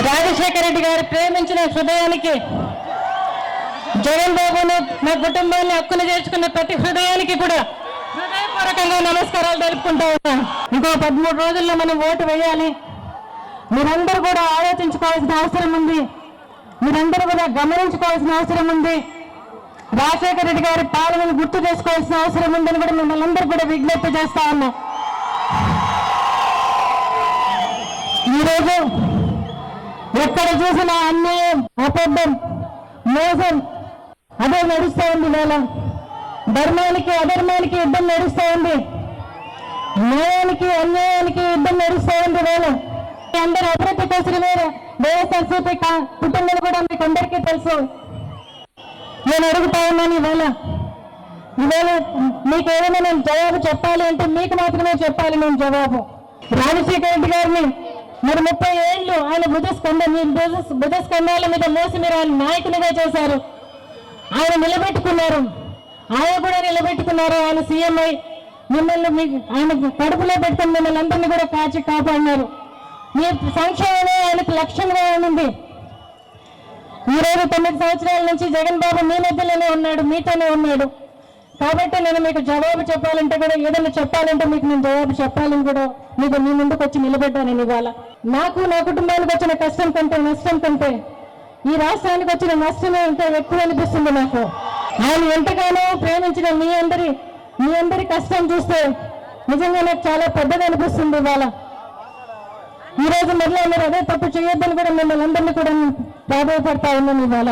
రాజశేఖర రెడ్డి గారు ప్రేమించిన హృదయానికి, జగన్ బాబును మా కుటుంబాన్ని హక్కును చేర్చుకున్న ప్రతి హృదయానికి కూడా హృదయపూర్వకంగా నమస్కారాలు తెలుపుకుంటా ఉన్నా. ఇంకో 13 రోజుల్లో మనం ఓటు వేయాలి. మీరందరూ కూడా ఆలోచించుకోవాల్సిన అవసరం ఉంది. మీరందరూ కూడా గమనించుకోవాల్సిన అవసరం ఉంది. రాజశేఖర రెడ్డి గారి పాలనను గుర్తు చేసుకోవాల్సిన అవసరం ఉందని కూడా మిమ్మల్ని అందరూ కూడా విజ్ఞప్తి చేస్తా ఉన్నాం. ఈరోజు ఎక్కడ చూసినా అన్యాయం, అబద్ధం, మోసం అదే నడుస్తూ ఉంది. వేళ ధర్మానికి అధర్మానికి యుద్ధం నడుస్తూ ఉంది. న్యాయానికి అన్యాయానికి యుద్ధం నడుస్తూ ఉంది. వేళ అందరూ అభివృద్ధి కోసం వైఎస్ఆర్సీపీ కుటుంబాలు కూడా మీకు అందరికీ తెలుసు. నేను అడుగుతా ఉన్నాను ఈవేళ మీకు ఏదైనా నేను జవాబు చెప్పాలి అంటే మీకు మాత్రమే చెప్పాలి నేను జవాబు. రాజశేఖర రెడ్డి గారిని మరి 30 ఏళ్ళు ఆయన భుజస్కంధాల మీద మోసి మీరు ఆయన నాయకునిగా చేశారు. ఆయన నిలబెట్టుకున్నారు. ఆయన కూడా నిలబెట్టుకున్నారు. ఆయన సీఎం అయి మిమ్మల్ని ఆయన కడుపులో పెట్టుకుని మిమ్మల్ని అందరినీ కూడా కాపాడినారు. మీ సంక్షేమమే ఆయనకు లక్ష్యంగా ఉంది. ఈరోజు 9 సంవత్సరాల నుంచి జగన్ బాబు మీ మధ్యలోనే ఉన్నాడు, మీతోనే ఉన్నాడు. కాబట్టి నేను మీకు జవాబు చెప్పాలంటే కూడా, ఏదైనా చెప్పాలంటే మీకు నేను జవాబు చెప్పాలని కూడా మీకు మీ ముందుకు వచ్చి నిలబెట్టాను. నేను ఇవాళ నాకు నా కుటుంబానికి వచ్చిన కష్టం కంటే నష్టం కంటే ఈ రాష్ట్రానికి వచ్చిన నష్టమే ఇంకా ఎక్కువ అనిపిస్తుంది నాకు. ఆయన ఎంతగానో ప్రేమించిన మీ అందరి కష్టం చూస్తే నిజంగా నాకు చాలా పెద్దగా అనిపిస్తుంది. ఇవాళ ఈరోజు మళ్ళీ మీరు అదే తప్పు చేయొద్దని కూడా మిమ్మల్ని అందరినీ కూడా ప్రాధాన్యపడతా ఉన్నాను ఇవాళ.